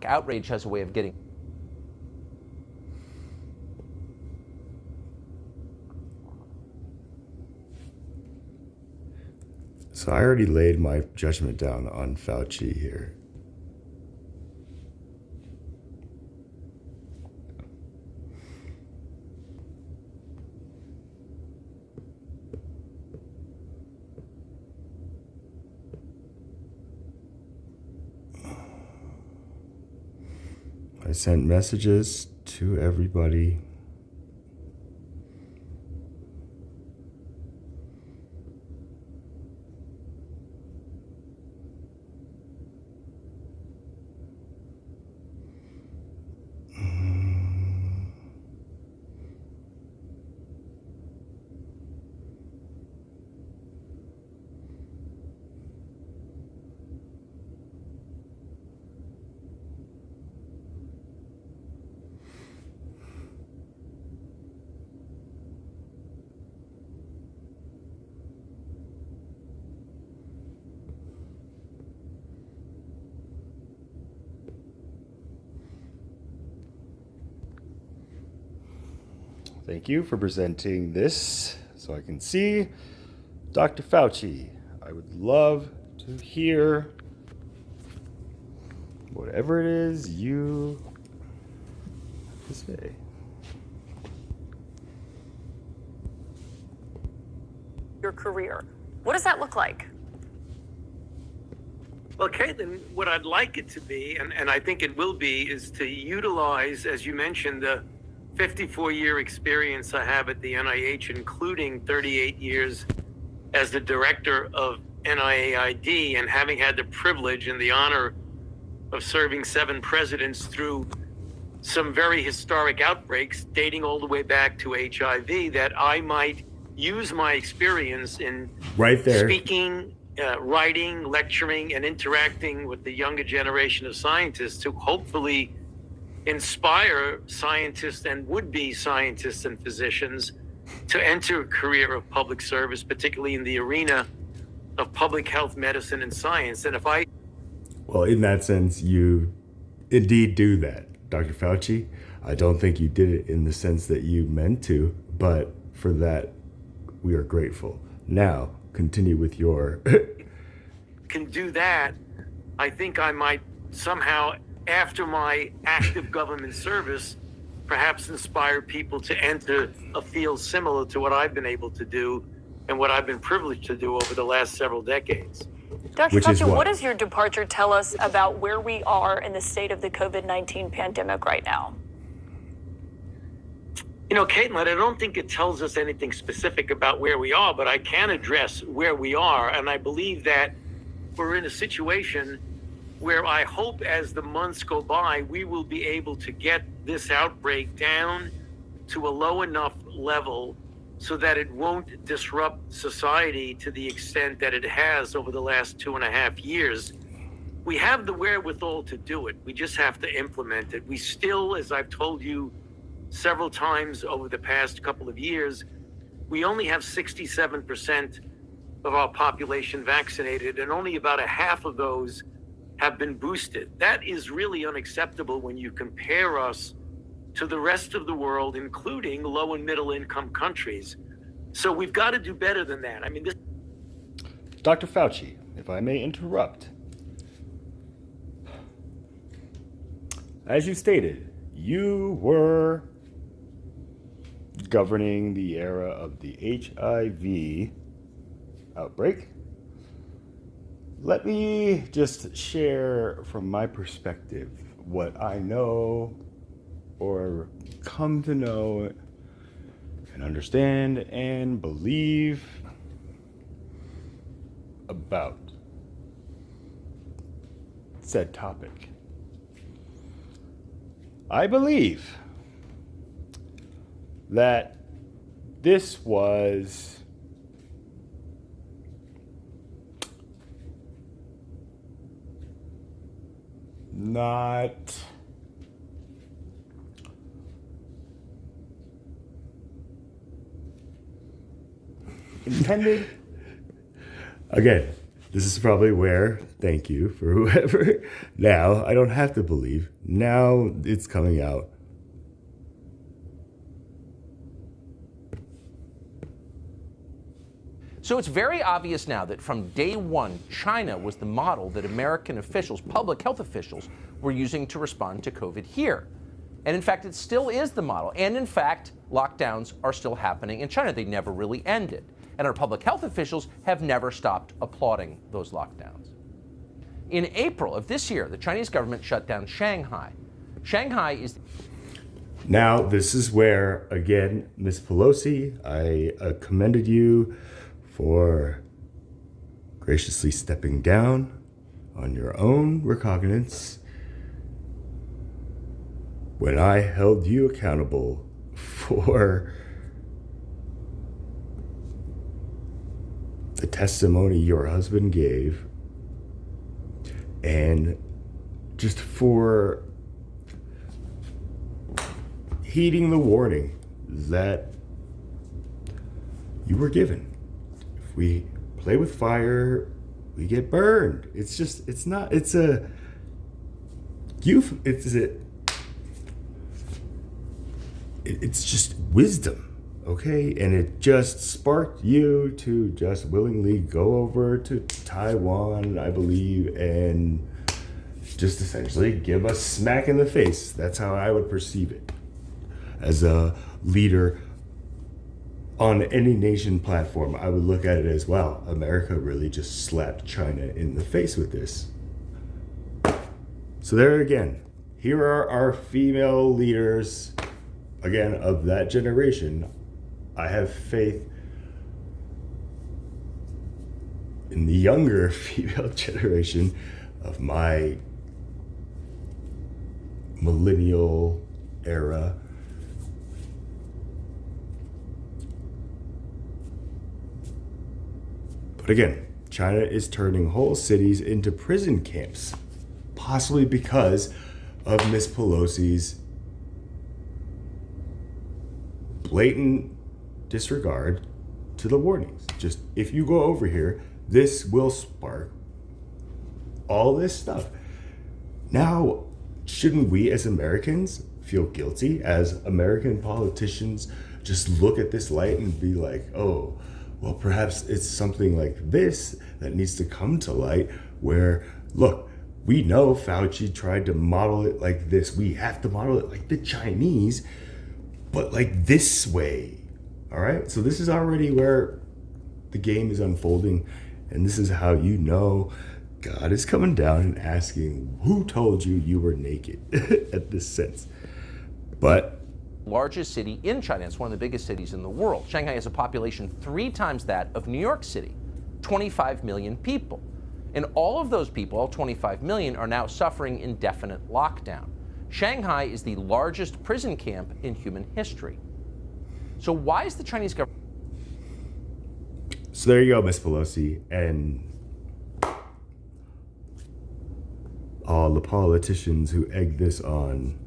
outrage has a way of getting. So I already laid my judgment down on Fauci here. I sent messages to everybody. Thank you for presenting this so I can see. Dr. Fauci, I would love to hear whatever it is you have to say. Your career. What does that look like? Well, Caitlin, what I'd like it to be, and I think it will be, is to utilize, as you mentioned, the 54-year experience I have at the NIH, including 38 years as the director of NIAID, and having had the privilege and the honor of serving 7 presidents through some very historic outbreaks dating all the way back to HIV, that I might use my experience in Right there. speaking, writing, lecturing, and interacting with the younger generation of scientists to hopefully inspire scientists and would-be scientists and physicians to enter a career of public service, particularly in the arena of public health, medicine, and science. And if I... Well, in that sense, you indeed do that, Dr. Fauci. I don't think you did it in the sense that you meant to, but for that, we are grateful. Now, continue with your... can do that, I think I might somehow, after my active government service, perhaps inspire people to enter a field similar to what I've been able to do and what I've been privileged to do over the last several decades. Dr. Which is Fauci, what? what does your departure tell us about where we are in the state of the COVID-19 pandemic right now? You know, Caitlin, I don't think it tells us anything specific about where we are, but I can address where we are. And I believe that we're in a situation where I hope as the months go by, we will be able to get this outbreak down to a low enough level so that it won't disrupt society to the extent that it has over the last 2.5 years. We have the wherewithal to do it. We just have to implement it. We still, as I've told you several times over the past couple of years, we only have 67% of our population vaccinated, and only about a half of those have been boosted. That is really unacceptable when you compare us to the rest of the world, including low and middle income countries. So we've got to do better than that. I mean, this... Dr. Fauci, if I may interrupt. As you stated, you were governing the era of the HIV outbreak. Let me just share from my perspective what I know or come to know and understand and believe about said topic. I believe that this was not intended. Again, This is probably where, thank you for whoever. Now, I don't have to believe. Now it's coming out. So it's very obvious now that from day one, China was the model that American officials, public health officials, were using to respond to COVID here. And in fact, it still is the model. And in fact, lockdowns are still happening in China. They never really ended. And our public health officials have never stopped applauding those lockdowns. In April of this year, the Chinese government shut down Shanghai. Shanghai is... Now, this is where, again, Ms. Pelosi, I commended you for graciously stepping down on your own recognizance when I held you accountable for the testimony your husband gave and just for heeding the warning that you were given. If we play with fire, we get burned. It's just, it's not, it's a, it's just wisdom, okay? And it just sparked you to just willingly go over to Taiwan, I believe, and just essentially give a smack in the face. That's how I would perceive it. As a leader on any nation platform, I would look at it as, wow, America really just slapped China in the face with this. So there again, here are our female leaders, again, of that generation. I have faith in the younger female generation of my millennial era. But again, China is turning whole cities into prison camps, possibly because of Ms. Pelosi's blatant disregard to the warnings. Just, if you go over here, this will spark all this stuff. Now, shouldn't we as Americans feel guilty as American politicians just look at this light and be like, oh, well, perhaps it's something like this that needs to come to light where, look, we know Fauci tried to model it like this. We have to model it like the Chinese, but like this way. All right. So this is already where the game is unfolding. And this is how you know God is coming down and asking, who told you you were naked at this sense? But largest city in China. It's one of the biggest cities in the world. Shanghai has a population 3 times that of New York City, 25 million people. And all of those people, all 25 million, are now suffering indefinite lockdown. Shanghai is the largest prison camp in human history. So why is the Chinese government... So there you go, Ms. Pelosi, and all the politicians who egged this on.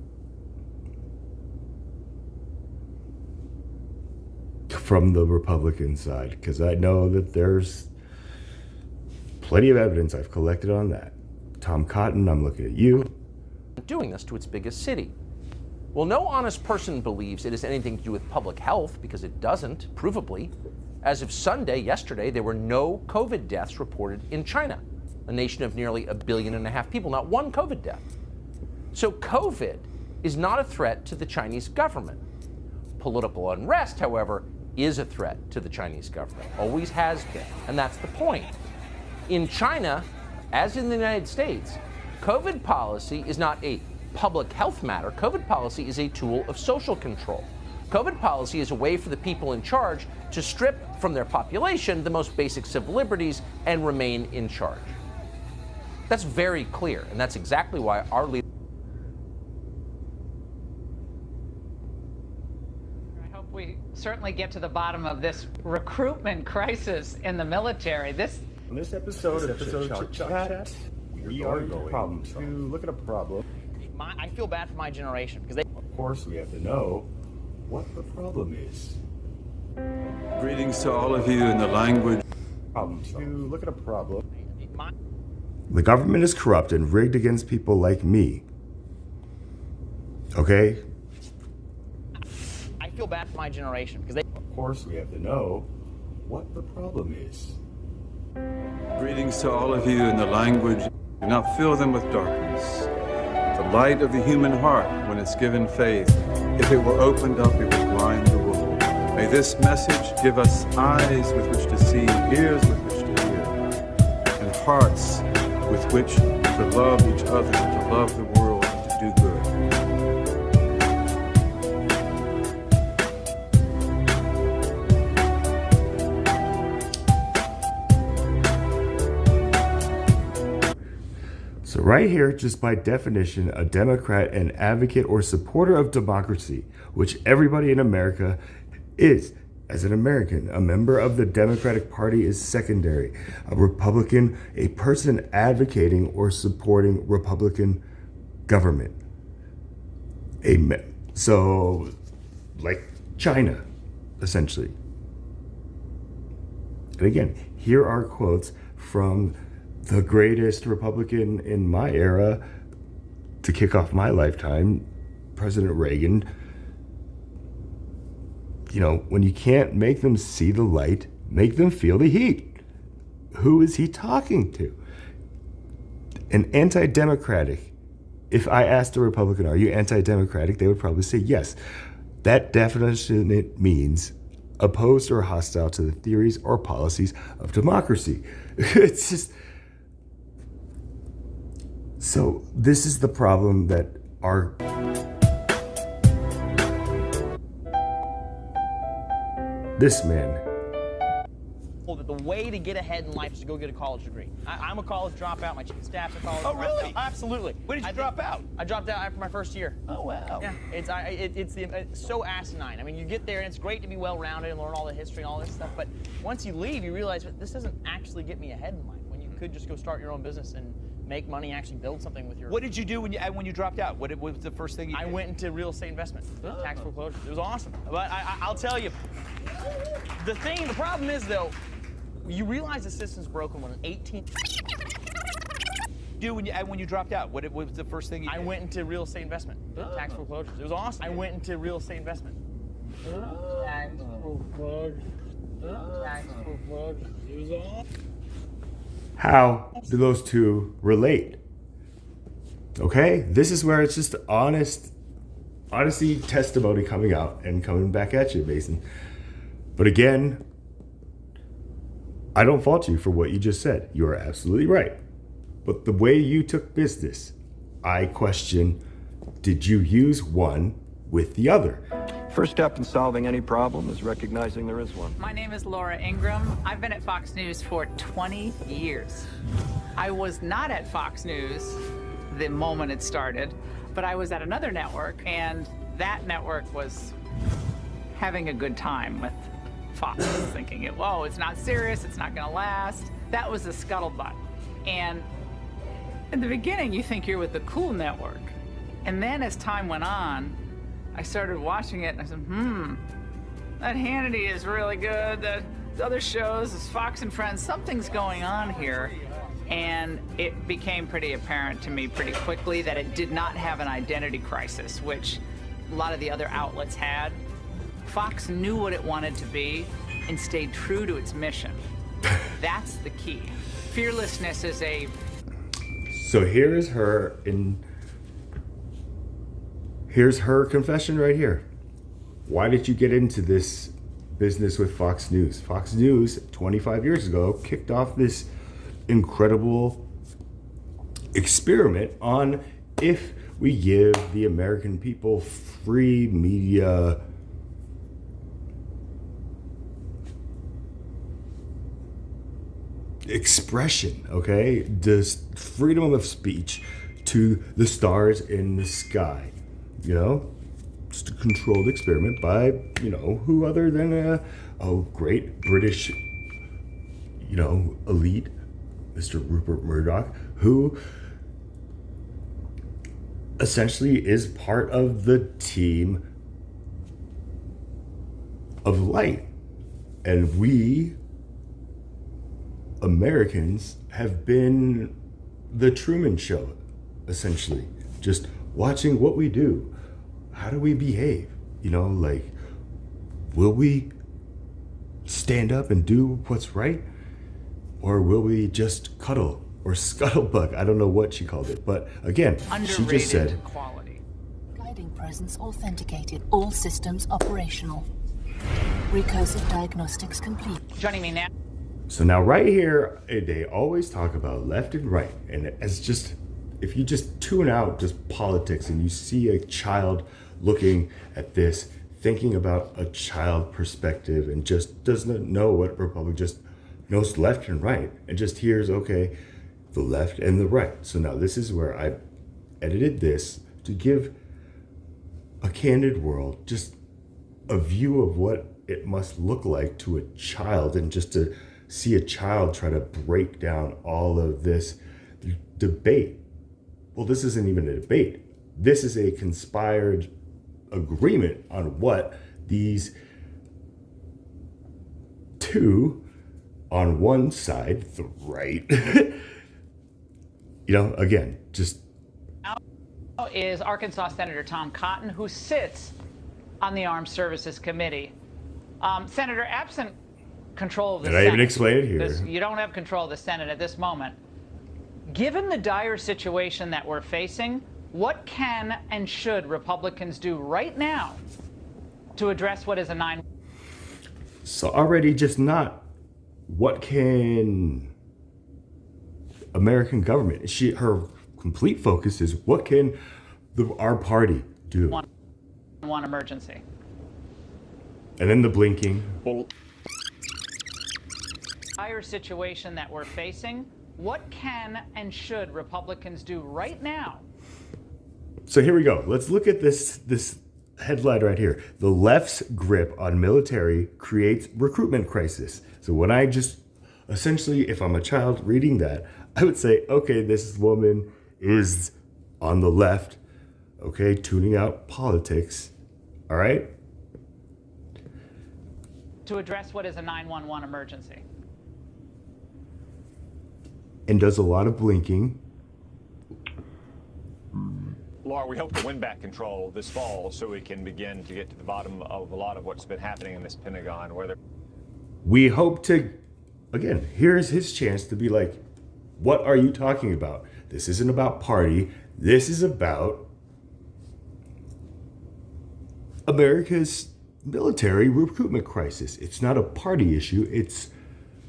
From the Republican side, because I know that there's plenty of evidence I've collected on that. Tom Cotton, I'm looking at you. doing this to its biggest city? Well, no honest person believes it has anything to do with public health, because it doesn't, provably. As of Sunday, yesterday, there were no COVID deaths reported in China, a nation of nearly 1.5 billion people, not one COVID death. So COVID is not a threat to the Chinese government. Political unrest, however, is a threat to the Chinese government, always has been, and that's the point. In China, as in the United States, COVID policy is not a public health matter. COVID policy is a tool of social control. COVID policy is a way for the people in charge to strip from their population the most basic civil liberties and remain in charge. That's very clear, and that's exactly why our leaders... I hope we certainly get to the bottom of this recruitment crisis in the military. In this episode of Chat, we are going to look at a problem. I feel bad for my generation because they... Of course, we have to know what the problem is. Greetings to all of you in the language. To look at a problem. The government is corrupt and rigged against people like me. Okay? I feel bad for my generation because they. Of course, we have to know what the problem is. Greetings to all of you in the language. Do not fill them with darkness. The light of the human heart, when it's given faith, if it were opened up, it would blind the world. May this message give us eyes with which to see, ears with which to hear, and hearts with which to love each other, to love the world, and to do good. So right here, just by definition, a Democrat, an advocate or supporter of democracy, which everybody in America is. As an American, a member of the Democratic Party is secondary. A Republican, a person advocating or supporting Republican government. So, like China, essentially. And again, here are quotes from the greatest Republican in my era to kick off my lifetime, President Reagan. You know, when you can't make them see the light, make them feel the heat. Who is he talking to? An anti-democratic. If I asked a Republican, are you anti-democratic? They would probably say yes. That definition it means opposed or hostile to the theories or policies of democracy. It's just... So this is the problem that our this man. That the way to get ahead in life is to go get a college degree. I'm a college dropout. My chief of staff's a college dropout. Oh, really? Absolutely. When did you drop out? I dropped out after my first year. Oh, wow. Yeah, it's so asinine. I mean, you get there and it's great to be well-rounded and learn all the history and all this stuff, but once you leave, you realize this doesn't actually get me ahead in life. When you could just go start your own business and make money, and actually build something with your. What did you do when you dropped out? What was the first thing you did? I went into real estate investment, tax foreclosure. It was awesome, but I'll tell you, the problem is though, you realize the system's broken when an 18. Do when you dropped out? What was the first thing you did? I went into real estate investment, tax foreclosures. It was awesome. I went into real estate investment. Tax foreclosures. Tax foreclosures. It was awesome. How do those two relate? Okay, this is where it's just honesty testimony coming out and coming back at you, Mason. But again, I don't fault you for what you just said. You are absolutely right. But the way you took business, I question, did you use one with the other? First step in solving any problem is recognizing there is one. My name is Laura Ingraham. I've been at Fox News for 20 years. I was not at Fox News the moment it started, but I was at another network, and that network was having a good time with Fox, thinking, whoa, it's not serious, it's not gonna last. That was the scuttlebutt. And in the beginning, you think you're with the cool network. And then as time went on, I started watching it and I said, that Hannity is really good. The other shows, is Fox and Friends, something's going on here. And it became pretty apparent to me pretty quickly that it did not have an identity crisis, which a lot of the other outlets had. Fox knew what it wanted to be and stayed true to its mission. That's the key. Fearlessness is a... So here's her confession right here. Why did you get into this business with Fox News? Fox News, 25 years ago, kicked off this incredible experiment on if we give the American people free media expression, okay? Just freedom of speech to the stars in the sky, you know? Just a controlled experiment by, you know, who other than a great British, you know, elite, Mr. Rupert Murdoch, who essentially is part of the team of light. And we Americans have been the Truman Show, essentially. Just watching what we do. How do we behave? You know, like, will we stand up and do what's right? Or will we just cuddle or scuttlebutt? I don't know what she called it. But again, she just said, Underrated quality. Guiding presence authenticated. All systems operational. Recursive diagnostics complete. Joining me now. so now right here, they always talk about left and right. And it's just, if you just tune out just politics and you see a child looking at this, thinking about a child perspective and just doesn't know what Republic, just knows left and right and just hears, okay, the left and the right. So now this is where I edited this to give a candid world just a view of what it must look like to a child, and just to see a child try to break down all of this debate. Well, this isn't even a debate. This is a conspired agreement on what these two on one side, the right, again, just Is Arkansas Senator Tom Cotton, who sits on the Armed Services Committee. Senator, absent control of the Did Senate, I even explain it here? because you don't have control of the Senate at this moment. Given the dire situation that we're facing, what can and should Republicans do right now to address what is a 9? So already just not what can American government, her complete focus is what can our party do? One emergency. And then the blinking. Dire situation that we're facing, what can and should Republicans do right now? So here we go. Let's look at this headline right here. The left's grip on military creates recruitment crisis. So when I just, essentially, if I'm a child reading that, I would say, okay, this woman is on the left, okay, tuning out politics, all right? To address what is a 911 emergency. And does a lot of blinking. Laura, we hope to win back control this fall so we can begin to get to the bottom of a lot of what's been happening in this Pentagon, whether We hope to, again, here's his chance to be like, what are you talking about? This isn't about party. This is about America's military recruitment crisis. It's not a party issue.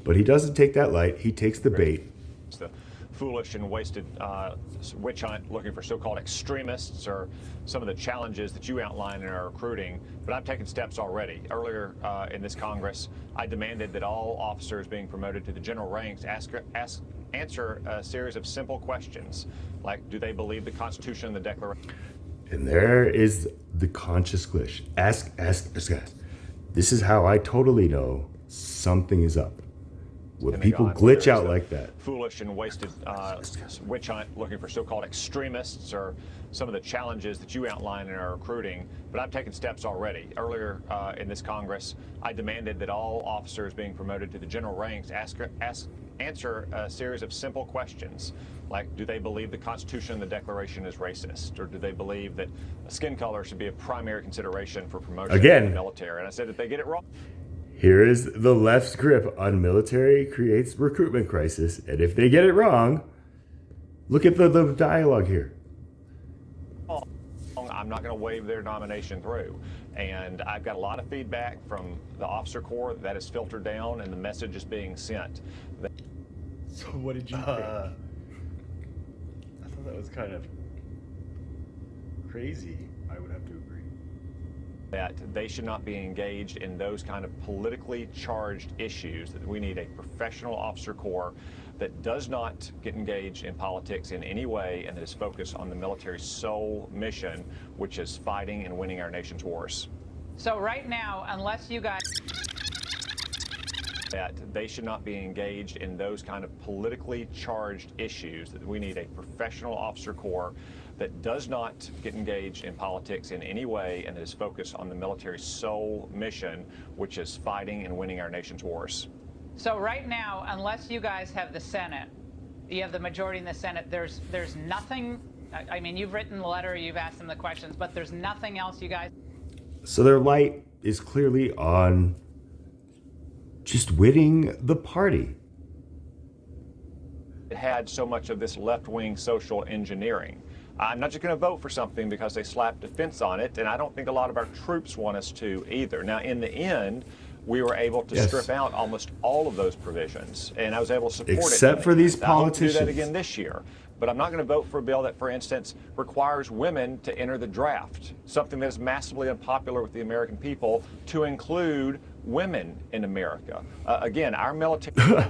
But he doesn't take that light. He takes the bait. it's the foolish and wasted witch hunt looking for so-called extremists or some of the challenges that you outline in our recruiting. But I've taken steps already. Earlier in this Congress, I demanded that all officers being promoted to the general ranks answer a series of simple questions, like, do they believe the Constitution and the Declaration? And there is the conscious glitch. Ask. This is how I totally know something is up. When people glitch out like that. Foolish and wasted witch hunt looking for so-called extremists or some of the challenges that you outline in our recruiting. But I've taken steps already. Earlier in this Congress, I demanded that all officers being promoted to the general ranks answer a series of simple questions, like, do they believe the Constitution and the Declaration is racist? Or do they believe that skin color should be a primary consideration for promotion in the military? And I said that they get it wrong. Here is the left's grip on military creates recruitment crisis. And if they get it wrong, look at the dialogue here. I'm not going to wave their nomination through. And I've got a lot of feedback from the officer corps that is filtered down and the message is being sent. So what did you think? I thought that was kind of crazy. I would have to agree. That they should not be engaged in those kind of politically charged issues, that we need a professional officer corps that does not get engaged in politics in any way and that is focused on the military's sole mission, which is fighting and winning our nation's wars. So right now, unless you guys... That they should not be engaged in those kind of politically charged issues, that we need a professional officer corps that does not get engaged in politics in any way and that is focused on the military's sole mission, which is fighting and winning our nation's wars. So right now, unless you guys have the Senate, You have the majority in the Senate. There's nothing. I mean, you've written the letter, you've asked them the questions, but there's nothing else, you guys. So their light is clearly on just winning the party. It had so much of this left-wing social engineering. I'm not just going to vote for something because they slapped defense on it, and I don't think a lot of our troops want us to either. Now, in the end, we were able to strip out almost all of those provisions, and I was able to support it. Except for these I hope to politicians. do that again this year. But I'm not going to vote for a bill that, for instance, requires women to enter the draft, something that is massively unpopular with the American people, to include women in America. Again, our military...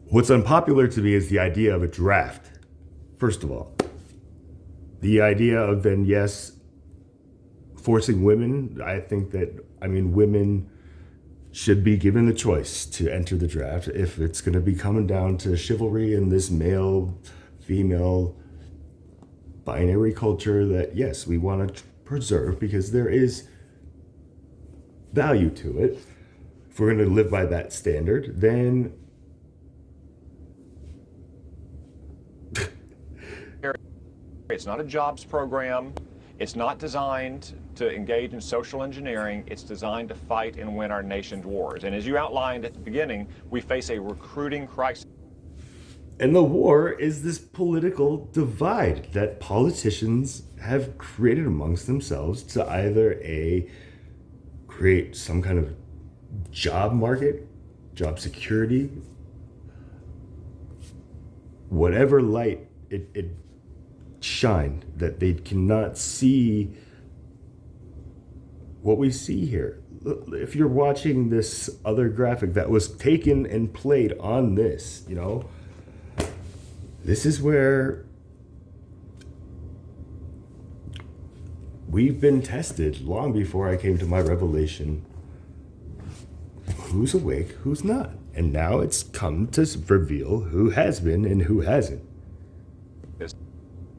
What's unpopular to me is the idea of a draft. First of all, the idea of then, yes, forcing women, I think that, women should be given the choice to enter the draft if it's going to be coming down to chivalry and this male, female binary culture that, yes, we want to preserve because there is value to it. If we're going to live by that standard, then It's not a jobs program. It's not designed to engage in social engineering. It's designed to fight and win our nation's wars. And as you outlined at the beginning, we face a recruiting crisis. And the war is this political divide that politicians have created amongst themselves to either create some kind of job market, job security, whatever light it shined, that they cannot see what we see here. If you're watching this other graphic that was taken and played on this, this is where we've been tested long before I came to my revelation. Who's awake, who's not? And now it's come to reveal who has been and who hasn't.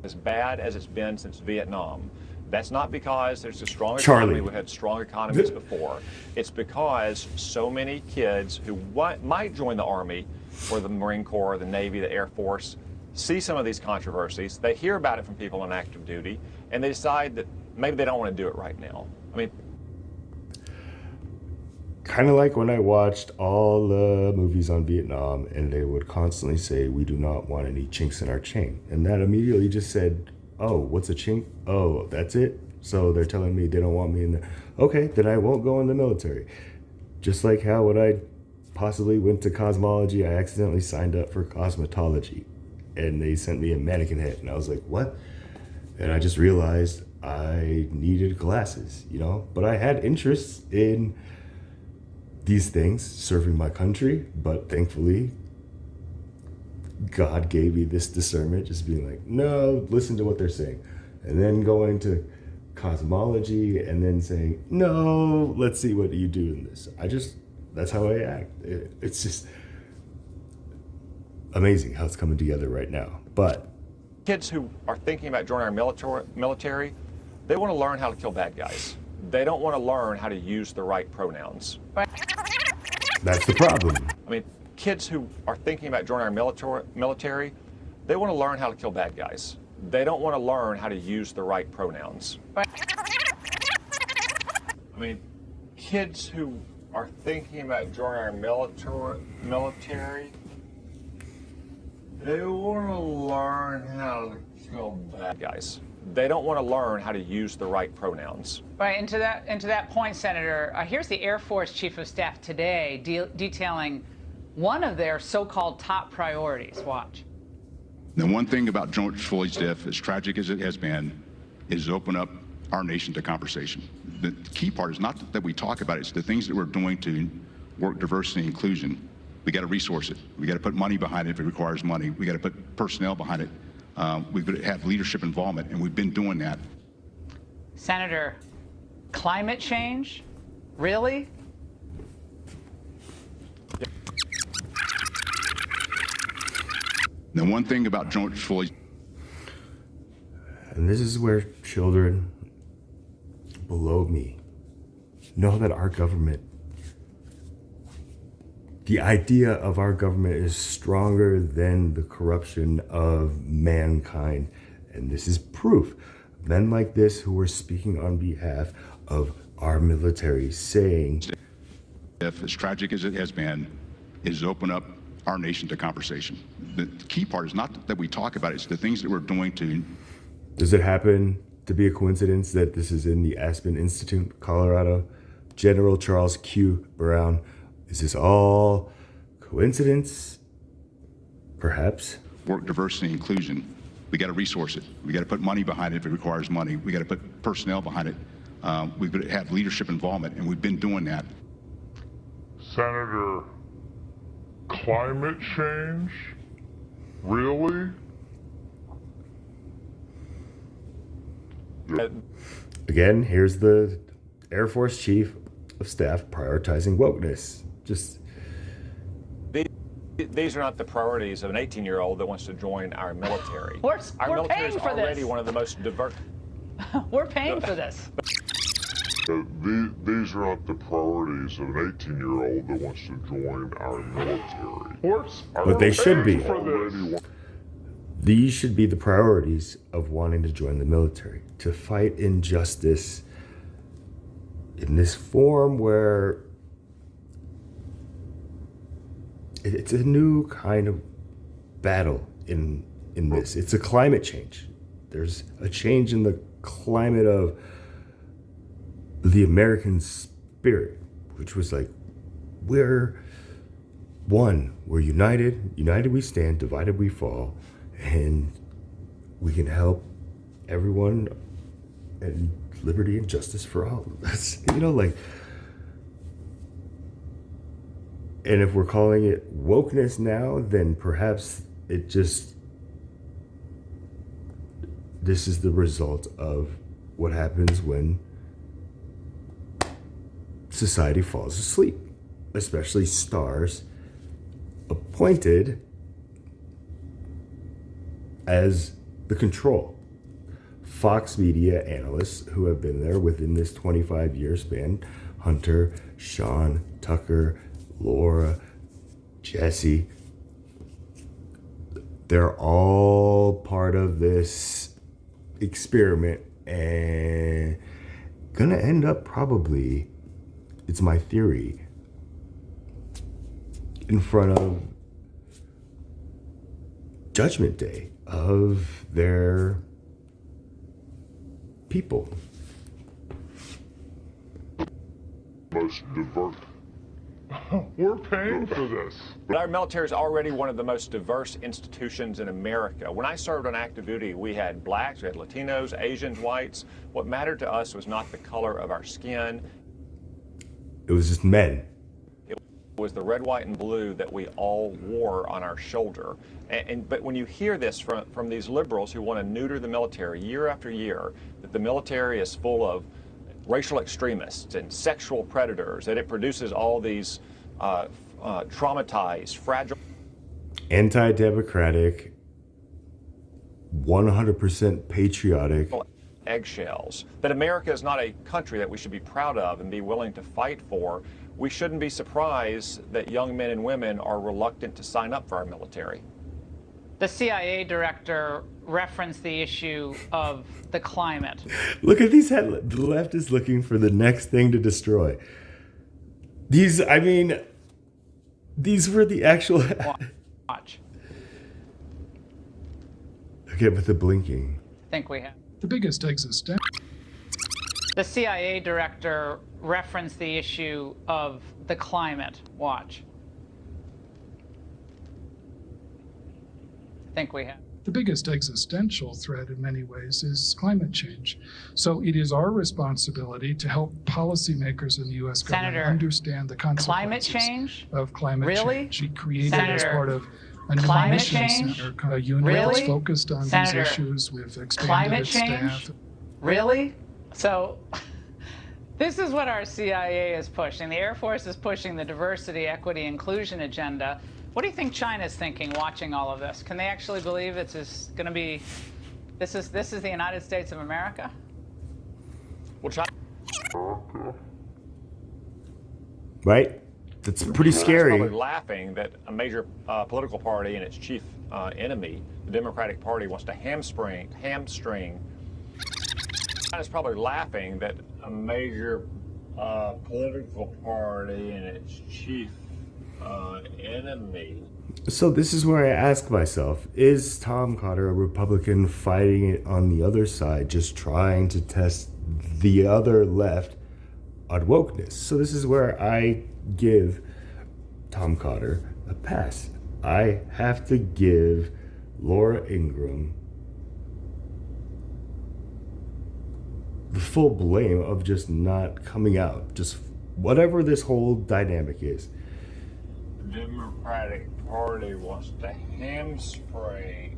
As bad as it's been since Vietnam. That's not because there's a strong Charlie. economy. We've had strong economies before. It's because so many kids who might join the Army or the Marine Corps, the Navy, the Air Force, see some of these controversies. They hear about it from people on active duty, and they decide that maybe they don't want to do it right now. Kind of like when I watched all the movies on Vietnam and they would constantly say, we do not want any chinks in our chain. And that immediately just said, oh, what's a chink? Oh, that's it? So they're telling me they don't want me in there. Okay, then I won't go in the military. Just like how when I possibly went to cosmology, I accidentally signed up for cosmetology. And they sent me a mannequin head. And I was like, what? And I just realized I needed glasses, But I had interests in these things, serving my country, but thankfully God gave me this discernment, just being like, no, listen to what they're saying. And then going to cosmology and then saying, no, let's see what you do in this. That's how I act. It's just amazing how it's coming together right now. But Kids who are thinking about joining our military, they want to learn how to kill bad guys. They don't want to learn how to use the right pronouns. that's the problem. Kids who are thinking about joining our military, they want to learn how to kill bad guys. They don't want to learn how to use the right pronouns. Kids who are thinking about joining our military, they want to learn how to kill bad guys. They don't want to learn how to use the right pronouns. Right, and to that point, Senator, here's the Air Force Chief of Staff today detailing one of their so-called top priorities. Watch. The one thing about George Floyd's death, as tragic as it has been, is open up our nation to conversation. The key part is not that we talk about it, it's the things that we're doing to work diversity and inclusion. We got to resource it. We got to put money behind it if it requires money. We got to put personnel behind it. We've got to have leadership involvement, and we've been doing that. Senator, climate change? Really? The one thing about George Floyd. And this is where children below me know that our government The idea of our government is stronger than the corruption of mankind. And this is proof. Men like this who are speaking on behalf of our military saying, If as tragic as it has been, is open up our nation to conversation. The key part is not that we talk about it, it's the things that we're doing to. Does it happen to be a coincidence that this is in the Aspen Institute, Colorado? General Charles Q. Brown. Is this all coincidence? Perhaps. Work diversity and inclusion. We got to resource it. We got to put money behind it if it requires money. We got to put personnel behind it. We've got to have leadership involvement, and we've been doing that. Senator, climate change? Really? Again, here's the Air Force Chief of Staff prioritizing wokeness. Just These are not the priorities of an 18-year-old that wants to join our military. We're military paying is for already this. one of the most diverse. We're paying for this. These are not the priorities of an 18-year-old that wants to join our military. But they should be. Already. These should be the priorities of wanting to join the military, to fight injustice in this form where it's a new kind of battle in this. It's a climate change. There's a change in the climate of the American spirit, which was like, we're one, we're united we stand, divided we fall, and we can help everyone, and liberty and justice for all. That's, like, and if we're calling it wokeness now, then perhaps this is the result of what happens when society falls asleep, especially stars appointed as the control. Fox Media analysts who have been there within this 25-year span, Hunter, Sean, Tucker, Laura, Jesse, they're all part of this experiment and gonna end up probably, it's my theory, in front of Judgment Day of their people. Most diverse. We're paying for this. But our military is already one of the most diverse institutions in America. When I served on active duty, we had blacks, we had Latinos, Asians, whites. What mattered to us was not the color of our skin. It was just men. It was the red, white, and blue that we all wore on our shoulder. But when you hear this from these liberals who want to neuter the military year after year, that the military is full of racial extremists and sexual predators, that it produces all these traumatized, fragile, anti-democratic, 100% patriotic eggshells, that America is not a country that we should be proud of and be willing to fight for, we shouldn't be surprised that young men and women are reluctant to sign up for our military. The CIA director referenced the issue of the climate. Look at these headlines. The left is looking for the next thing to destroy. These were the actual... Watch. Okay, but the blinking. I think we have. The biggest existential. The CIA director referenced the issue of the climate. Watch. I think we have. The biggest existential threat in many ways is climate change. So it is our responsibility to help policymakers in the U.S. government understand the consequences of climate change. We created as part of a new mission center, a unit that's focused on these issues. We've expanded its staff. Really? So this is what our CIA is pushing. The Air Force is pushing the diversity, equity, inclusion agenda. What do you think China's thinking watching all of this? Can they actually believe it's going to be, this is the United States of America? Well, China. Right? That's pretty China's scary. probably laughing that a major political party and its chief enemy, the Democratic Party, wants to hamstring. China's probably laughing that a major political party and its chief enemy. So this is where I ask myself, is Tom Cotter, a Republican, fighting it on the other side, just trying to test the other left on wokeness? So this is where I give Tom Cotter a pass. I have to give Laura Ingraham the full blame of just not coming out, just whatever this whole dynamic is. The Democratic Party wants to hamstring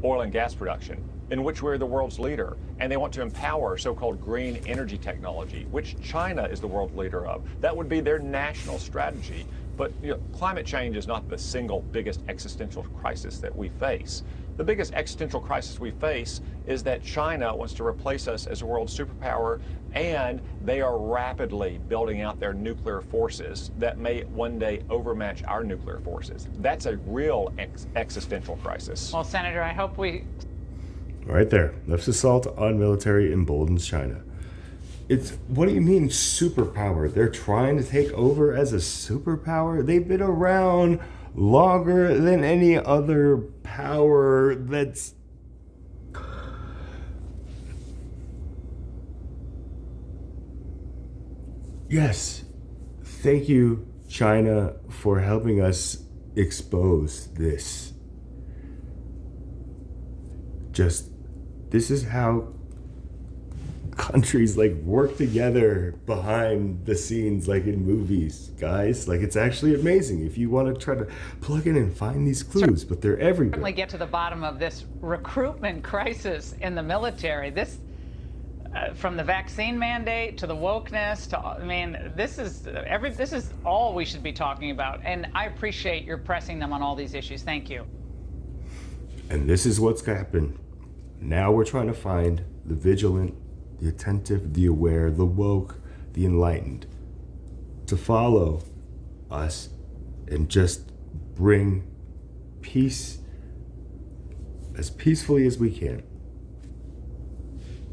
oil and gas production, in which we're the world's leader, and they want to empower so-called green energy technology, which China is the world leader of. That would be their national strategy. But climate change is not the single biggest existential crisis that we face. The biggest existential crisis we face is that China wants to replace us as a world superpower, and they are rapidly building out their nuclear forces that may one day overmatch our nuclear forces. That's a real existential crisis. Well, Senator, I hope we... Right there. Left's assault on military emboldens China. What do you mean superpower? They're trying to take over as a superpower? They've been around longer than any other power that's... Yes. Thank you, China, for helping us expose this. This is how countries work together behind the scenes, like in movies, guys. It's actually amazing if you want to try to plug in and find these clues, but they're everywhere. Certainly get to the bottom of this recruitment crisis in the military. This, from the vaccine mandate to the wokeness to, this is all we should be talking about. And I appreciate your pressing them on all these issues. Thank you. And this is what's happened. Now we're trying to find the vigilant, the attentive, the aware, the woke, the enlightened, to follow us and just bring peace as peacefully as we can.